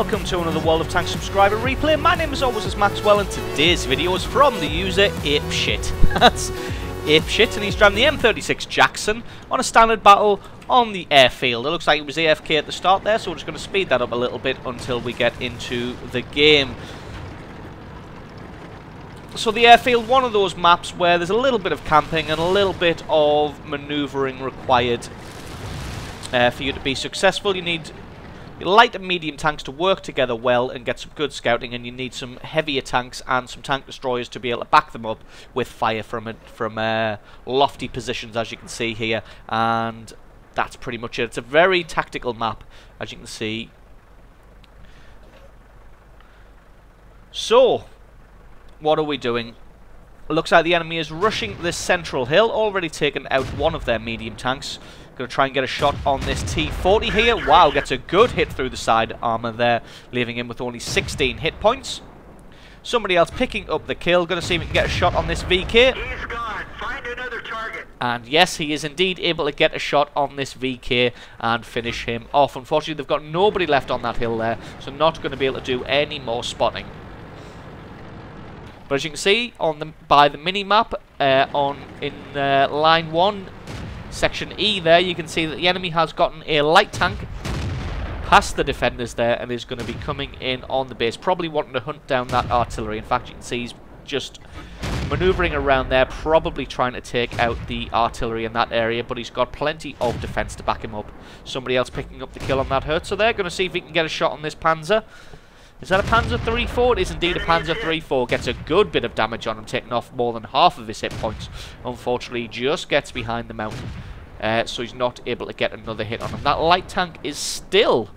welcome to another World of Tanks subscriber replay. My name as always is Maxwell, and today's video is from the user Apeshit. That's Apeshit, and he's driving the M36 Jackson on a standard battle on the airfield. It looks like it was AFK at the start there, so we're just going to speed that up a little bit until we get into the game. So the airfield, one of those maps where there's a little bit of camping and a little bit of manoeuvring required for you to be successful. You need light and medium tanks to work together well and get some good scouting, and you need some heavier tanks and some tank destroyers to be able to back them up with fire from lofty positions, as you can see here. And that's pretty much it. It's a very tactical map, as you can see. So what are we doing? It looks like the enemy is rushing this central hill, already taken out one of their medium tanks. Going to try and get a shot on this T-40 here. Wow, gets a good hit through the side armor there, leaving him with only 16 hit points. Somebody else picking up the kill. Going to see if we can get a shot on this VK. He's gone. Find another target. And yes, he is indeed able to get a shot on this VK and finish him off. Unfortunately, they've got nobody left on that hill there, so not going to be able to do any more spotting. But as you can see on by the mini map in line 1, section E there, you can see that the enemy has gotten a light tank past the defenders there and is going to be coming in on the base, probably wanting to hunt down that artillery. In fact, you can see he's just manoeuvring around there, probably trying to take out the artillery in that area, but he's got plenty of defense to back him up. Somebody else picking up the kill on that hurt, so they're going to see if he can get a shot on this Panzer. Is that a Panzer 3-4? It is indeed a Panzer 3-4. Gets a good bit of damage on him, taking off more than half of his hit points. Unfortunately, he just gets behind the mountain, so he's not able to get another hit on him. That light tank is still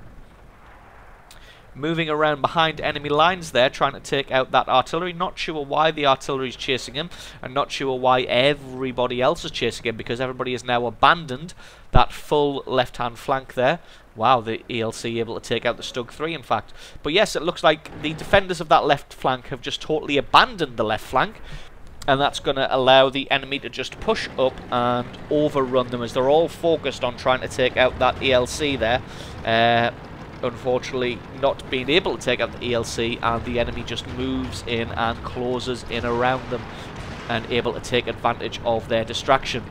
moving around behind enemy lines there, trying to take out that artillery. Not sure why the artillery is chasing him, and not sure why everybody else is chasing him, because everybody has now abandoned that full left-hand flank there. Wow, the ELC able to take out the Stug 3, in fact. But yes, it looks like the defenders of that left flank have just totally abandoned the left flank, and that's going to allow the enemy to just push up and overrun them, as they're all focused on trying to take out that ELC there. Unfortunately, not being able to take out the ELC, and the enemy just moves in and closes in around them and able to take advantage of their distraction.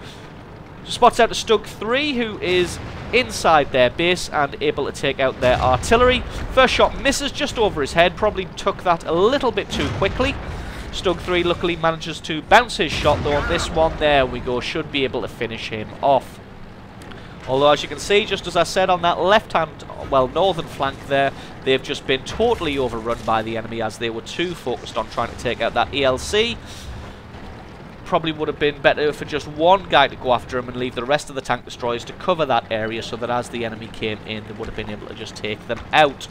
Spots out the Stug 3, who is inside their base and able to take out their artillery. First shot misses just over his head, probably took that a little bit too quickly. Stug 3 luckily manages to bounce his shot though on this one. There we go, should be able to finish him off. Although, as you can see, just as I said, on that left-hand, well, northern flank there, they've just been totally overrun by the enemy, as they were too focused on trying to take out that ELC. Probably would have been better for just one guy to go after him and leave the rest of the tank destroyers to cover that area, so that as the enemy came in, they would have been able to just take them out.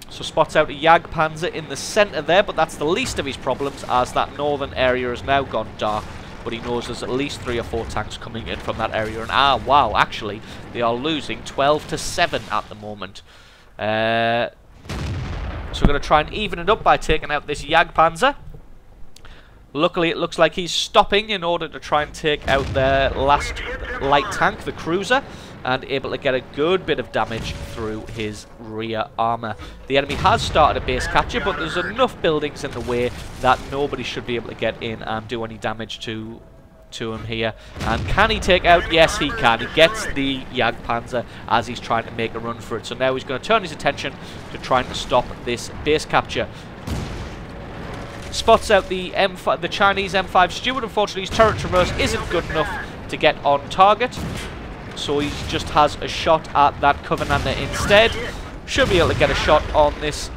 So spots out a Jagdpanzer in the centre there, but that's the least of his problems, as that northern area has now gone dark. But he knows there's at least 3 or 4 tanks coming in from that area. And wow, actually, they are losing 12-7 at the moment. So we're going to try and even it up by taking out this Jagdpanzer. Luckily, it looks like he's stopping in order to try and take out their last light tank, the cruiser, and able to get a good bit of damage through his rear armor. The enemy has started a base capture, but there's enough buildings in the way that nobody should be able to get in and do any damage to him here. And can he take out? Yes, he can. He gets the Jagdpanzer as he's trying to make a run for it. So now he's going to turn his attention to trying to stop this base capture. Spots out the Chinese M5 Steward. Unfortunately, his turret traverse isn't good enough to get on target, so he just has a shot at that Covenanter instead. Should be able to get a shot on this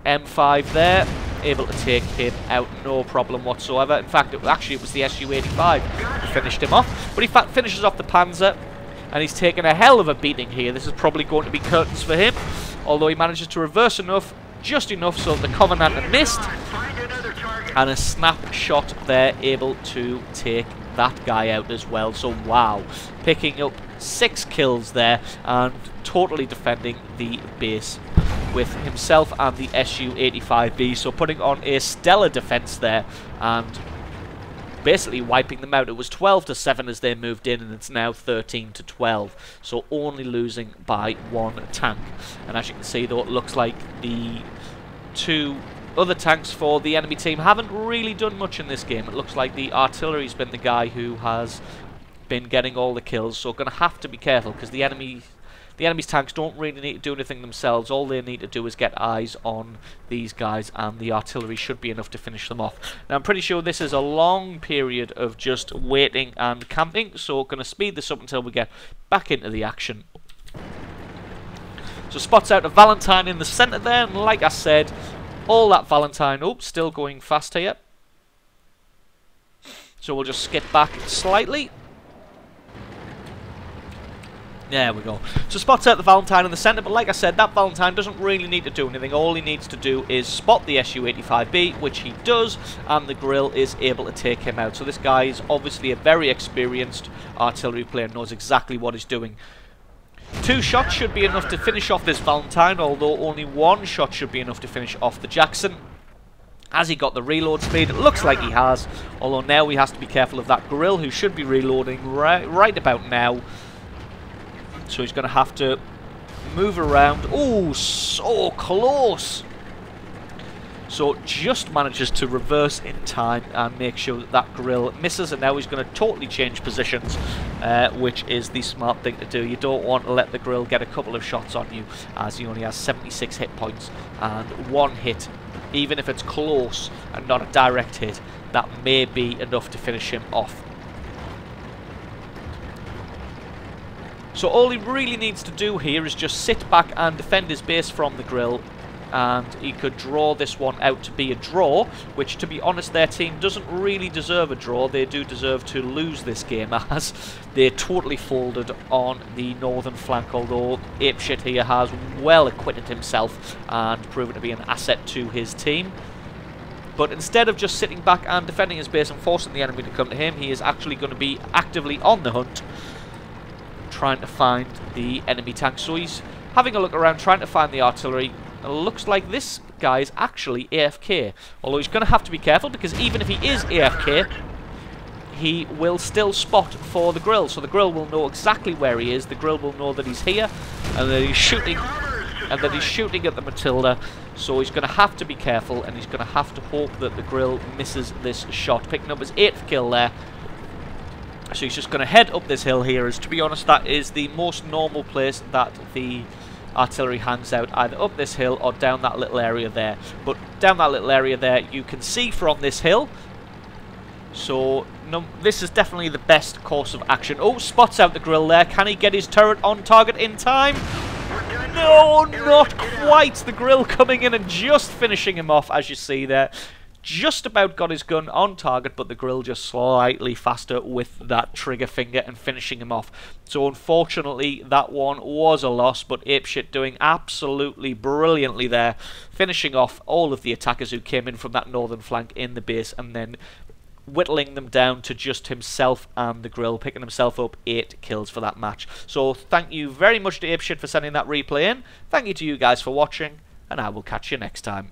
M5 there. Able to take him out, no problem whatsoever. In fact, it was the Su-85 who finished him off. But he finishes off the Panzer, and he's taken a hell of a beating here. This is probably going to be curtains for him, although he manages to reverse enough, just enough so the Covenanter missed. And a snapshot there, able to take that guy out as well. So wow, picking up 6 kills there and totally defending the base with himself and the Su-85B. So putting on a stellar defense there and basically wiping them out. It was 12-7 as they moved in, and it's now 13-12. So only losing by 1 tank. And as you can see, though, it looks like the 2 other tanks for the enemy team haven't really done much in this game. It looks like the artillery's been the guy who has been getting all the kills. So going to have to be careful, because the enemy's tanks don't really need to do anything themselves. All they need to do is get eyes on these guys, and the artillery should be enough to finish them off. Now, I'm pretty sure this is a long period of just waiting and camping, so going to speed this up until we get back into the action. So spots out a Valentine in the centre there, and like I said, all that Valentine... Oh, still going fast here. So we'll just skip back slightly. There we go. So spots out the Valentine in the centre, but like I said, that Valentine doesn't really need to do anything. All he needs to do is spot the Su-85B, which he does, and the Grill is able to take him out. So this guy is obviously a very experienced artillery player, knows exactly what he's doing. 2 shots should be enough to finish off this Valentine, although only 1 shot should be enough to finish off the Jackson. Has he got the reload speed? It looks like he has, although now he has to be careful of that Grill, who should be reloading right about now. So he's going to have to move around. Oh, so close! So just manages to reverse in time and make sure that that Grill misses. And now he's going to totally change positions, which is the smart thing to do. You don't want to let the Grill get a couple of shots on you, as he only has 76 hit points. And 1 hit, even if it's close and not a direct hit, that may be enough to finish him off. So all he really needs to do here is just sit back and defend his base from the Grill, and he could draw this one out to be a draw, which, to be honest, their team doesn't really deserve a draw. They do deserve to lose this game, as they totally folded on the northern flank, although Apeshit here has well acquitted himself and proven to be an asset to his team. But instead of just sitting back and defending his base and forcing the enemy to come to him, he is actually going to be actively on the hunt, trying to find the enemy tank. So he's having a look around, trying to find the artillery. It looks like this guy is actually AFK, although he's going to have to be careful, because even if he is AFK, he will still spot for the Grill. So the Grill will know exactly where he is. The Grill will know that he's here and that he's shooting, and that he's shooting at the Matilda. So he's going to have to be careful, and he's going to have to hope that the Grill misses this shot, picking up his 8th kill there. So he's just going to head up this hill here, as to be honest, that is the most normal place that the artillery hangs out, either up this hill or down that little area there. But down that little area there, you can see from this hill. So this is definitely the best course of action. Oh, spots out the Grill there. Can he get his turret on target in time? No, not quite. The Grill coming in and just finishing him off, as you see there. Just about got his gun on target, but the Grill just slightly faster with that trigger finger and finishing him off. So unfortunately, that one was a loss, but Apeshit doing absolutely brilliantly there, finishing off all of the attackers who came in from that northern flank in the base, and then whittling them down to just himself and the Grill, picking himself up 8 kills for that match. So thank you very much to Apeshit for sending that replay in. Thank you to you guys for watching, and I will catch you next time.